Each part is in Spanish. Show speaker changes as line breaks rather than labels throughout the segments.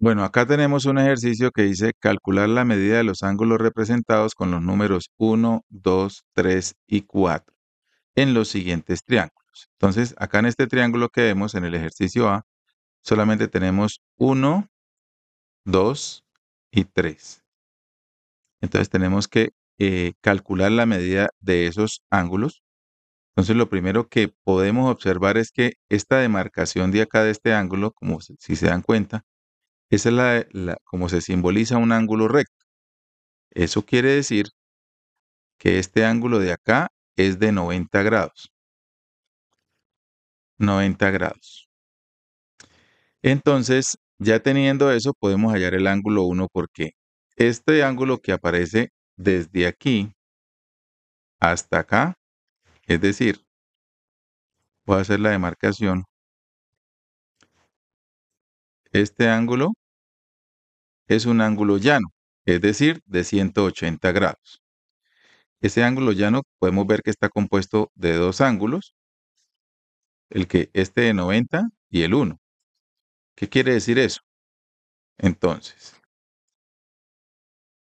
Bueno, acá tenemos un ejercicio que dice calcular la medida de los ángulos representados con los números 1, 2, 3 y 4 en los siguientes triángulos. Entonces, acá en este triángulo que vemos en el ejercicio A, solamente tenemos 1, 2 y 3. Entonces, tenemos que calcular la medida de esos ángulos. Entonces, lo primero que podemos observar es que esta demarcación de acá de este ángulo, como si se dan cuenta, esa es como se simboliza un ángulo recto. Eso quiere decir que este ángulo de acá es de 90 grados. 90 grados. Entonces, ya teniendo eso, podemos hallar el ángulo 1 porque este ángulo que aparece desde aquí hasta acá, es decir, voy a hacer la demarcación. Este ángulo es un ángulo llano, es decir, de 180 grados. Ese ángulo llano podemos ver que está compuesto de dos ángulos, este de 90 y el 1. ¿Qué quiere decir eso? Entonces,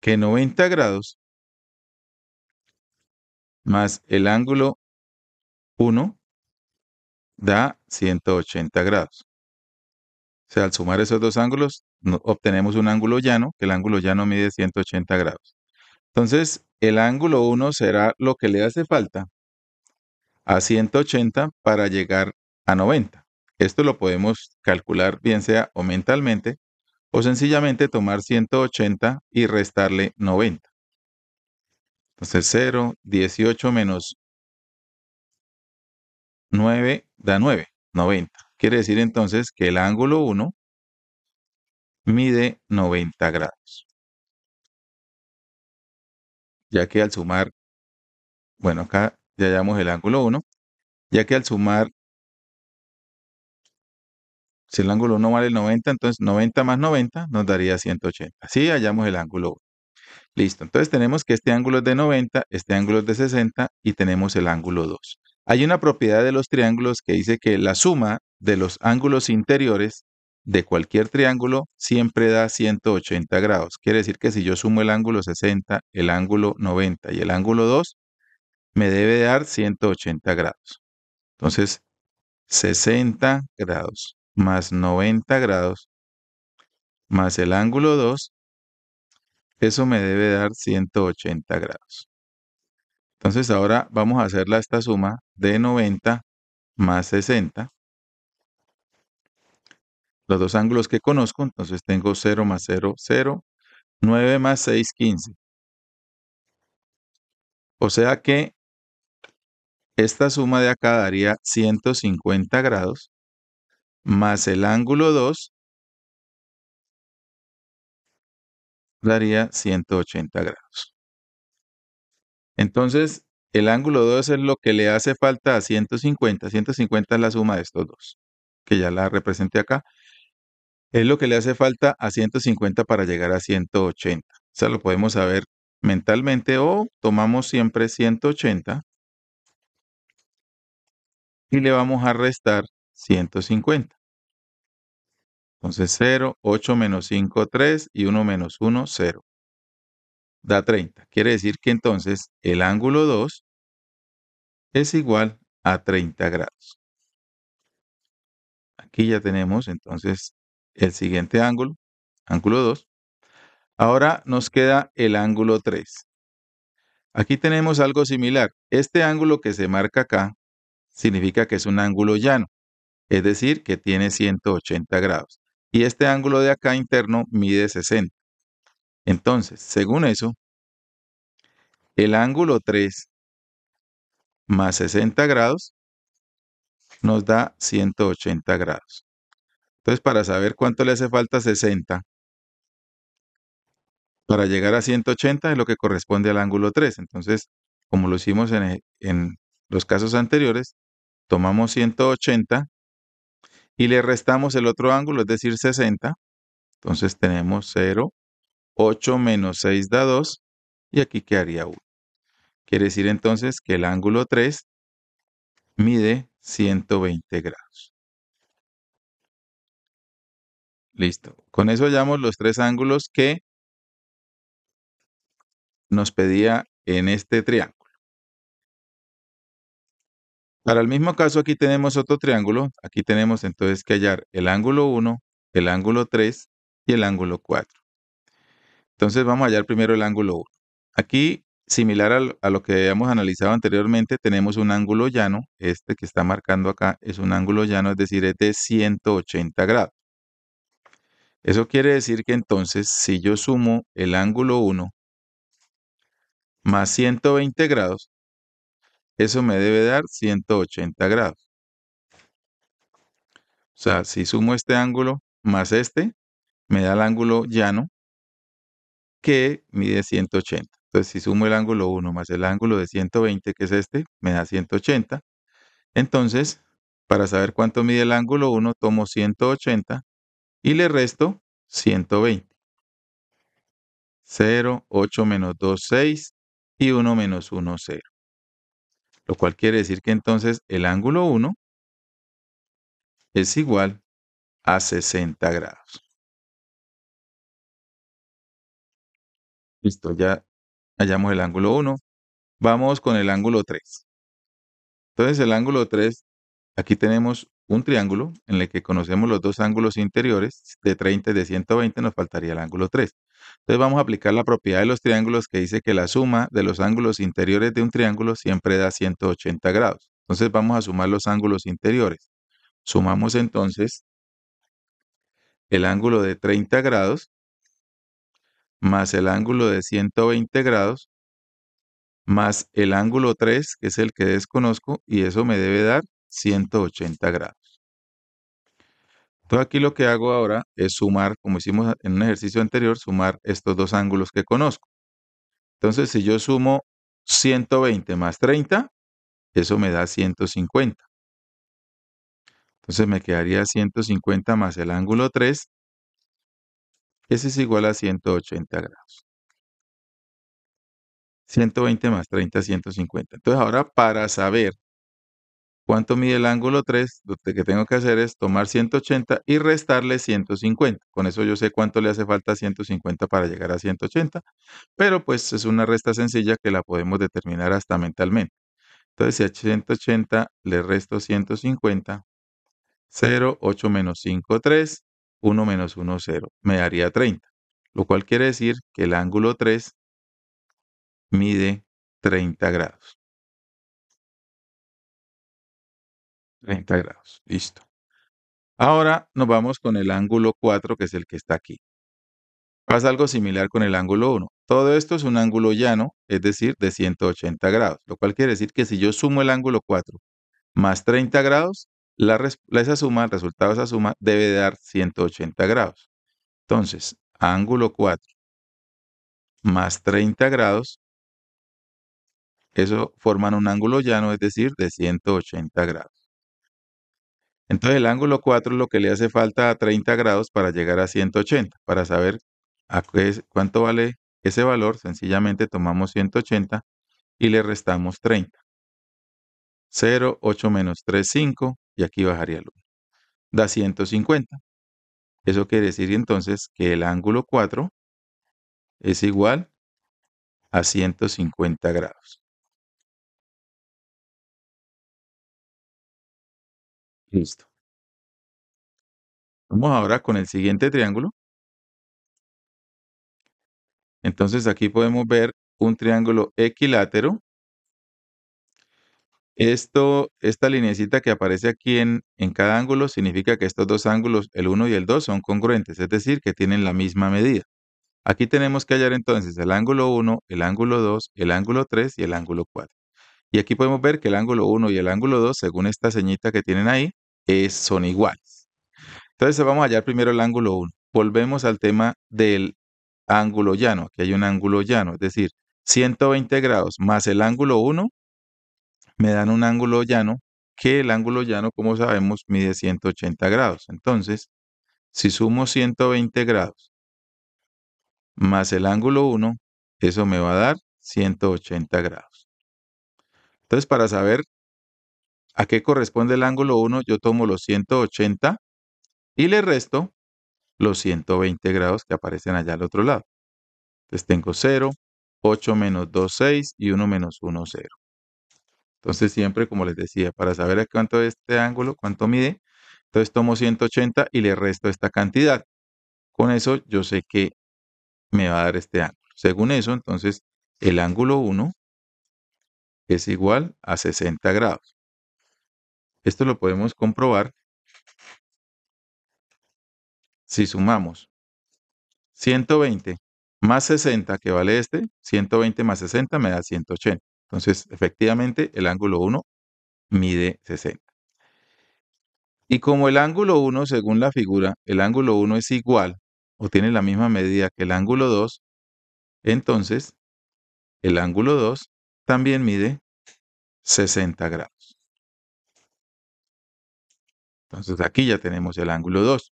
que 90 grados más el ángulo 1 da 180 grados. O sea, al sumar esos dos ángulos, obtenemos un ángulo llano, que el ángulo llano mide 180 grados. Entonces, el ángulo 1 será lo que le hace falta a 180 para llegar a 90. Esto lo podemos calcular bien sea o mentalmente o sencillamente tomar 180 y restarle 90. Entonces 0, 18 menos 9 da 9, 90. Quiere decir entonces que el ángulo 1 mide 90 grados. Ya que al sumar, bueno, acá ya hallamos el ángulo 1, ya que al sumar, si el ángulo 1 vale 90, entonces 90 más 90 nos daría 180. Así hallamos el ángulo 1. Listo, entonces tenemos que este ángulo es de 90, este ángulo es de 60 y tenemos el ángulo 2. Hay una propiedad de los triángulos que dice que la suma de los ángulos interiores de cualquier triángulo siempre da 180 grados. Quiere decir que si yo sumo el ángulo 60, el ángulo 90 y el ángulo 2, me debe dar 180 grados. Entonces, 60 grados más 90 grados más el ángulo 2, eso me debe dar 180 grados. Entonces ahora vamos a hacer esta suma de 90 más 60. Los dos ángulos que conozco, entonces tengo 0 más 0, 0. 9 más 6, 15. O sea que esta suma de acá daría 150 grados más el ángulo 2 daría 180 grados. Entonces, el ángulo 2 es lo que le hace falta a 150. 150 es la suma de estos dos, que ya la representé acá. Es lo que le hace falta a 150 para llegar a 180. O sea, lo podemos saber mentalmente o tomamos siempre 180 y le vamos a restar 150. Entonces 0, 8 menos 5, 3 y 1 menos 1, 0. Da 30. Quiere decir que entonces el ángulo 2 es igual a 30 grados. Aquí ya tenemos entonces el siguiente ángulo, ángulo 2. Ahora nos queda el ángulo 3. Aquí tenemos algo similar. Este ángulo que se marca acá significa que es un ángulo llano, es decir, que tiene 180 grados. Y este ángulo de acá interno mide 60. Entonces, según eso, el ángulo 3 más 60 grados nos da 180 grados. Entonces, para saber cuánto le hace falta 60 para llegar a 180 es lo que corresponde al ángulo 3. Entonces, como lo hicimos en los casos anteriores, tomamos 180 y le restamos el otro ángulo, es decir, 60. Entonces tenemos 0, 8 menos 6 da 2 y aquí quedaría 1. Quiere decir entonces que el ángulo 3 mide 120 grados. Listo. Con eso hallamos los tres ángulos que nos pedía en este triángulo. Para el mismo caso, aquí tenemos otro triángulo. Aquí tenemos entonces que hallar el ángulo 1, el ángulo 3 y el ángulo 4. Entonces vamos a hallar primero el ángulo 1. Aquí, similar a lo que habíamos analizado anteriormente, tenemos un ángulo llano. Este que está marcando acá es un ángulo llano, es decir, es de 180 grados. Eso quiere decir que entonces, si yo sumo el ángulo 1 más 120 grados, eso me debe dar 180 grados. O sea, si sumo este ángulo más este, me da el ángulo llano que mide 180. Entonces, si sumo el ángulo 1 más el ángulo de 120, que es este, me da 180. Entonces, para saber cuánto mide el ángulo 1, tomo 180 y le resto 120. 0, 8 menos 2, 6 y 1 menos 1, 0. Lo cual quiere decir que entonces el ángulo 1 es igual a 60 grados. Listo, ya hallamos el ángulo 1. Vamos con el ángulo 3. Entonces el ángulo 3, aquí tenemos un triángulo en el que conocemos los dos ángulos interiores de 30 y de 120, nos faltaría el ángulo 3. Entonces vamos a aplicar la propiedad de los triángulos que dice que la suma de los ángulos interiores de un triángulo siempre da 180 grados. Entonces vamos a sumar los ángulos interiores. Sumamos entonces el ángulo de 30 grados más el ángulo de 120 grados más el ángulo 3, que es el que desconozco, y eso me debe dar 180 grados. Entonces aquí lo que hago ahora es sumar, como hicimos en un ejercicio anterior, sumar estos dos ángulos que conozco. Entonces si yo sumo 120 más 30, eso me da 150. Entonces me quedaría 150 más el ángulo 3, ese es igual a 180 grados. 120 más 30, 150. Entonces ahora para saber cuánto mide el ángulo 3, lo que tengo que hacer es tomar 180 y restarle 150. Con eso yo sé cuánto le hace falta a 150 para llegar a 180, pero pues es una resta sencilla que la podemos determinar hasta mentalmente. Entonces si a 180 le resto 150, 0, 8 menos 5, 3, 1 menos 1, 0, me daría 30, lo cual quiere decir que el ángulo 3 mide 30 grados. 30 grados, listo. Ahora nos vamos con el ángulo 4, que es el que está aquí. Pasa algo similar con el ángulo 1. Todo esto es un ángulo llano, es decir, de 180 grados, lo cual quiere decir que si yo sumo el ángulo 4 más 30 grados, esa suma, el resultado de esa suma debe dar 180 grados. Entonces, ángulo 4 más 30 grados, eso forman un ángulo llano, es decir, de 180 grados. Entonces el ángulo 4 es lo que le hace falta a 30 grados para llegar a 180. Para saber cuánto vale ese valor, sencillamente tomamos 180 y le restamos 30. 0, 8 menos 3, 5, y aquí bajaría el 1. Da 150. Eso quiere decir entonces que el ángulo 4 es igual a 150 grados. Listo. Vamos ahora con el siguiente triángulo. Entonces aquí podemos ver un triángulo equilátero. Esta lineecita que aparece aquí en cada ángulo significa que estos dos ángulos, el 1 y el 2, son congruentes, es decir, que tienen la misma medida. Aquí tenemos que hallar entonces el ángulo 1, el ángulo 2, el ángulo 3 y el ángulo 4. Y aquí podemos ver que el ángulo 1 y el ángulo 2, según esta señita que tienen ahí, son iguales. Entonces vamos a hallar primero el ángulo 1. Volvemos al tema del ángulo llano. Aquí hay un ángulo llano, es decir, 120 grados más el ángulo 1 me dan un ángulo llano, que el ángulo llano, como sabemos, mide 180 grados. Entonces, si sumo 120 grados más el ángulo 1, eso me va a dar 180 grados. Entonces, para saber a qué corresponde el ángulo 1, yo tomo los 180 y le resto los 120 grados que aparecen allá al otro lado. Entonces tengo 0, 8 menos 2, 6 y 1 menos 1, 0. Entonces siempre, como les decía, para saber a cuánto es este ángulo, cuánto mide, entonces tomo 180 y le resto esta cantidad. Con eso yo sé que me va a dar este ángulo. Según eso, entonces el ángulo 1 es igual a 60 grados. Esto lo podemos comprobar si sumamos 120 más 60, que vale 120 más 60 me da 180. Entonces, efectivamente, el ángulo 1 mide 60. Y como el ángulo 1, según la figura, el ángulo 1 es igual o tiene la misma medida que el ángulo 2, entonces el ángulo 2 también mide 60 grados. Entonces aquí ya tenemos el ángulo 2.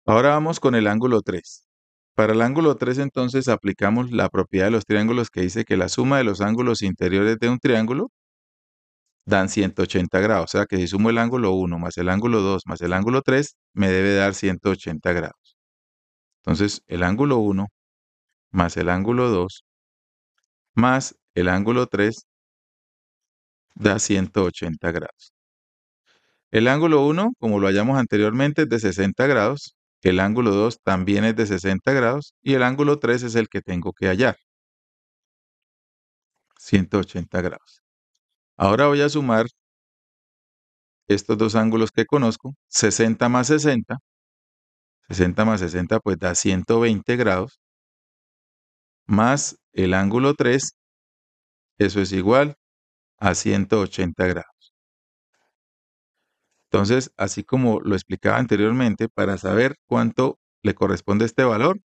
Ahora vamos con el ángulo 3. Para el ángulo 3 entonces aplicamos la propiedad de los triángulos que dice que la suma de los ángulos interiores de un triángulo dan 180 grados. O sea que si sumo el ángulo 1 más el ángulo 2 más el ángulo 3, me debe dar 180 grados. Entonces el ángulo 1 más el ángulo 2 más el ángulo 3 da 180 grados. El ángulo 1, como lo hallamos anteriormente, es de 60 grados. El ángulo 2 también es de 60 grados. Y el ángulo 3 es el que tengo que hallar. 180 grados. Ahora voy a sumar estos dos ángulos que conozco. 60 más 60. 60 más 60 pues da 120 grados. Más el ángulo 3. Eso es igual a 180 grados. Entonces, así como lo explicaba anteriormente, para saber cuánto le corresponde este valor,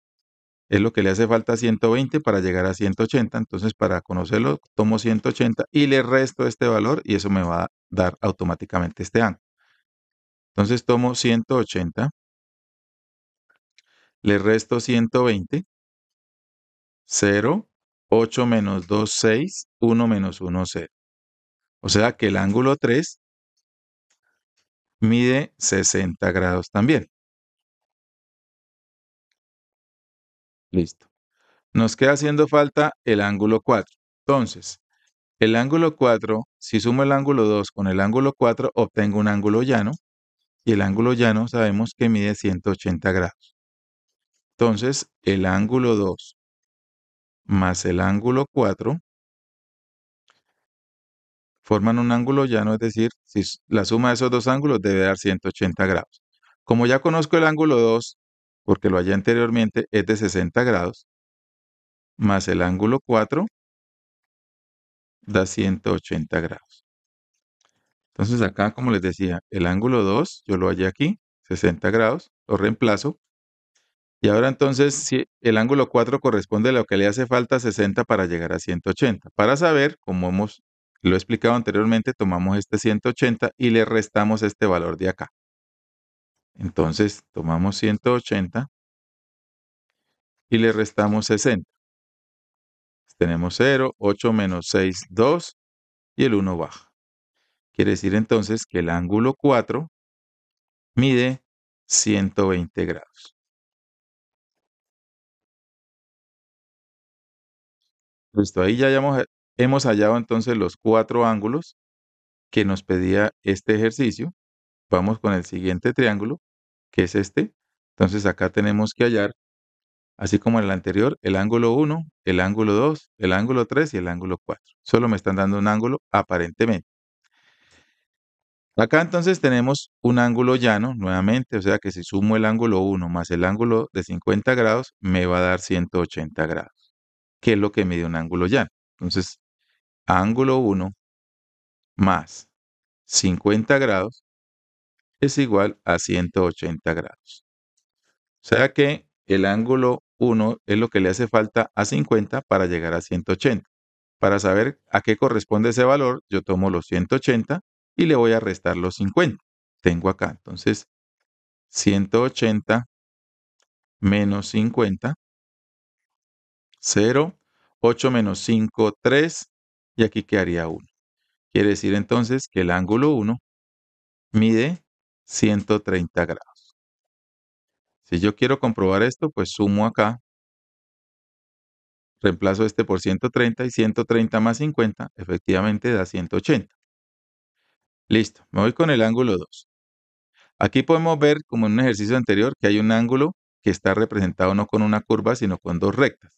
es lo que le hace falta a 120 para llegar a 180. Entonces, para conocerlo, tomo 180 y le resto este valor y eso me va a dar automáticamente este ángulo. Entonces, tomo 180, le resto 120, 0, 8 menos 2, 6, 1 menos 1, 0. O sea que el ángulo 3 mide 60 grados también. Listo. Nos queda haciendo falta el ángulo 4. Entonces, el ángulo 4, si sumo el ángulo 2 con el ángulo 4, obtengo un ángulo llano. Y el ángulo llano sabemos que mide 180 grados. Entonces, el ángulo 2 más el ángulo 4 forman un ángulo llano, es decir, si la suma de esos dos ángulos debe dar 180 grados. Como ya conozco el ángulo 2, porque lo hallé anteriormente, es de 60 grados, más el ángulo 4 da 180 grados. Entonces acá, como les decía, el ángulo 2, yo lo hallé aquí, 60 grados, lo reemplazo. Y ahora entonces, si el ángulo 4 corresponde a lo que le hace falta 60 para llegar a 180. Para saber, como lo he explicado anteriormente, tomamos este 180 y le restamos este valor de acá. Entonces, tomamos 180 y le restamos 60. Tenemos 0, 8 menos 6, 2 y el 1 baja. Quiere decir entonces que el ángulo 4 mide 120 grados. Listo, ahí ya hemos hallado entonces los 4 ángulos que nos pedía este ejercicio. Vamos con el siguiente triángulo, que es este. Entonces acá tenemos que hallar, así como en el anterior, el ángulo 1, el ángulo 2, el ángulo 3 y el ángulo 4. Solo me están dando un ángulo aparentemente. Acá entonces tenemos un ángulo llano nuevamente, o sea que si sumo el ángulo 1 más el ángulo de 50 grados, me va a dar 180 grados, que es lo que mide un ángulo llano. Entonces, ángulo 1 más 50 grados es igual a 180 grados. O sea que el ángulo 1 es lo que le hace falta a 50 para llegar a 180. Para saber a qué corresponde ese valor, yo tomo los 180 y le voy a restar los 50. Tengo acá, entonces, 180 menos 50, 0, 8 menos 5, 3, y aquí quedaría 1. Quiere decir entonces que el ángulo 1 mide 130 grados. Si yo quiero comprobar esto, pues sumo acá, reemplazo este por 130 y 130 más 50 efectivamente da 180. Listo, me voy con el ángulo 2. Aquí podemos ver, como en un ejercicio anterior, que hay un ángulo que está representado no con una curva, sino con dos rectas.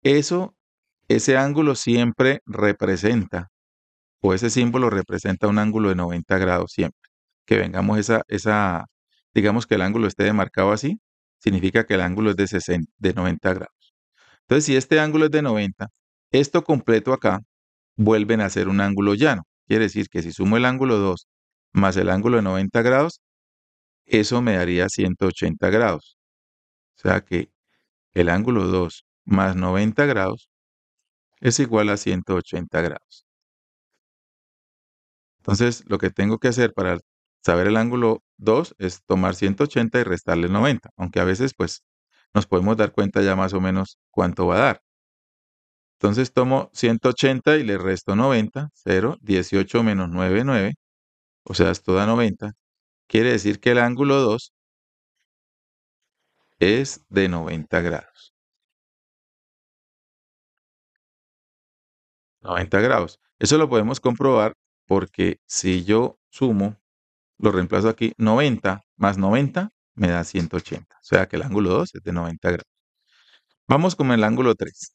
Ese ángulo siempre representa, o ese símbolo representa un ángulo de 90 grados siempre. Que vengamos digamos que el ángulo esté demarcado así, significa que el ángulo es de 90 grados. Entonces, si este ángulo es de 90, esto completo acá vuelven a ser un ángulo llano. Quiere decir que si sumo el ángulo 2 más el ángulo de 90 grados, eso me daría 180 grados. O sea que el ángulo 2 más 90 grados es igual a 180 grados. Entonces, lo que tengo que hacer para saber el ángulo 2 es tomar 180 y restarle 90, aunque a veces pues nos podemos dar cuenta ya más o menos cuánto va a dar. Entonces tomo 180 y le resto 90, 0, 18 menos 9, 9, o sea, esto da 90. Quiere decir que el ángulo 2 es de 90 grados. 90 grados. Eso lo podemos comprobar porque si yo sumo, lo reemplazo aquí, 90 más 90 me da 180. O sea que el ángulo 2 es de 90 grados. Vamos con el ángulo 3.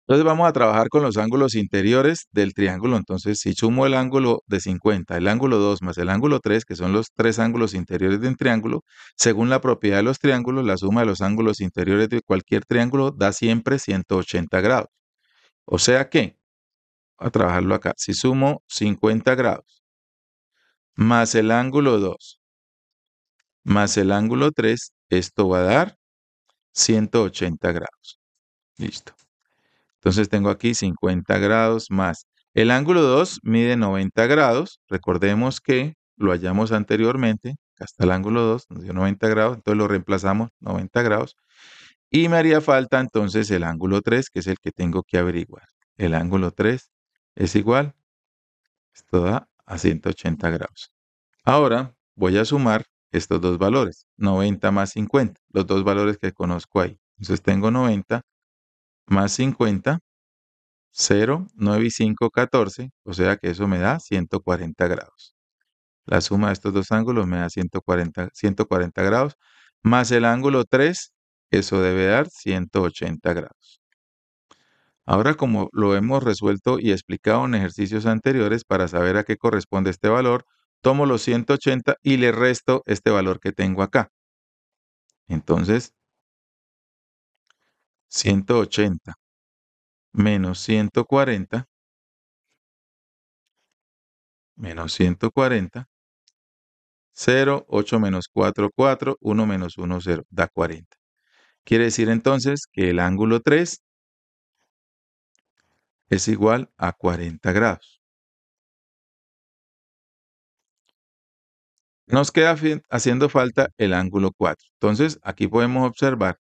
Entonces vamos a trabajar con los ángulos interiores del triángulo. Entonces, si sumo el ángulo de 50, el ángulo 2 más el ángulo 3, que son los tres ángulos interiores de un triángulo, según la propiedad de los triángulos, la suma de los ángulos interiores de cualquier triángulo da siempre 180 grados. O sea que, a trabajarlo acá, si sumo 50 grados más el ángulo 2 más el ángulo 3, esto va a dar 180 grados. Listo. Entonces tengo aquí 50 grados más. El ángulo 2 mide 90 grados. Recordemos que lo hallamos anteriormente. Acá está el ángulo 2, nos dio 90 grados. Entonces lo reemplazamos 90 grados. Y me haría falta entonces el ángulo 3, que es el que tengo que averiguar. El ángulo 3 es igual, esto da a 180 grados. Ahora voy a sumar estos dos valores, 90 más 50, los dos valores que conozco ahí. Entonces tengo 90 más 50, 0, 9 y 5, 14, o sea que eso me da 140 grados. La suma de estos dos ángulos me da 140 grados, más el ángulo 3, eso debe dar 180 grados. Ahora, como lo hemos resuelto y explicado en ejercicios anteriores, para saber a qué corresponde este valor, tomo los 180 y le resto este valor que tengo acá. Entonces, 180 menos 140, menos 140, 0, 8 menos 4, 4, 1 menos 1, 0, da 40. Quiere decir entonces que el ángulo 3 es igual a 40 grados. Nos queda haciendo falta el ángulo 4. Entonces, aquí podemos observar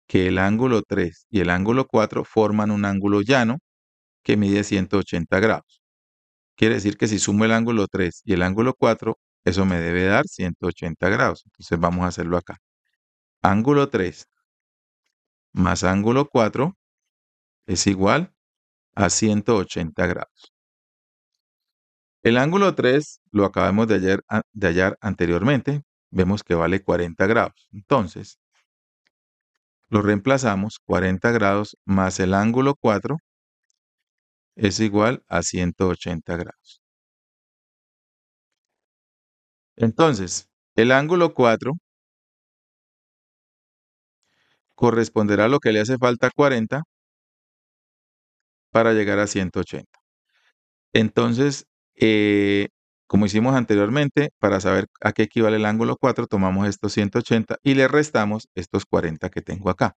que el ángulo 3 y el ángulo 4 forman un ángulo llano que mide 180 grados. Quiere decir que si sumo el ángulo 3 y el ángulo 4, eso me debe dar 180 grados. Entonces vamos a hacerlo acá. Ángulo 3 más ángulo 4 es igual a 180 grados. El ángulo 3 lo acabamos de hallar anteriormente. Vemos que vale 40 grados. Entonces, lo reemplazamos. 40 grados más el ángulo 4 es igual a 180 grados. Entonces, el ángulo 4 corresponderá a lo que le hace falta 40 para llegar a 180. Entonces, como hicimos anteriormente, para saber a qué equivale el ángulo 4, tomamos estos 180 y le restamos estos 40 que tengo acá.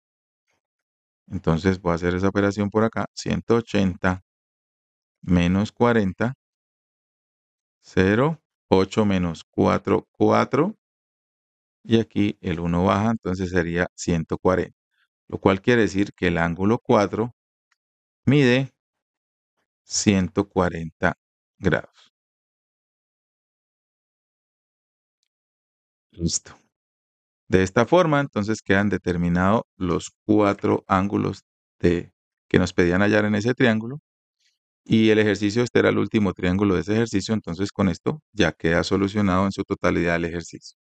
Entonces voy a hacer esa operación por acá. 180 menos 40, 0, 8 menos 4, 4. Y aquí el 1 baja, entonces sería 140. Lo cual quiere decir que el ángulo 4 mide 140 grados. Listo. De esta forma, entonces quedan determinados los 4 ángulos que nos pedían hallar en ese triángulo. Y el ejercicio, este era el último triángulo de ese ejercicio, entonces con esto ya queda solucionado en su totalidad el ejercicio.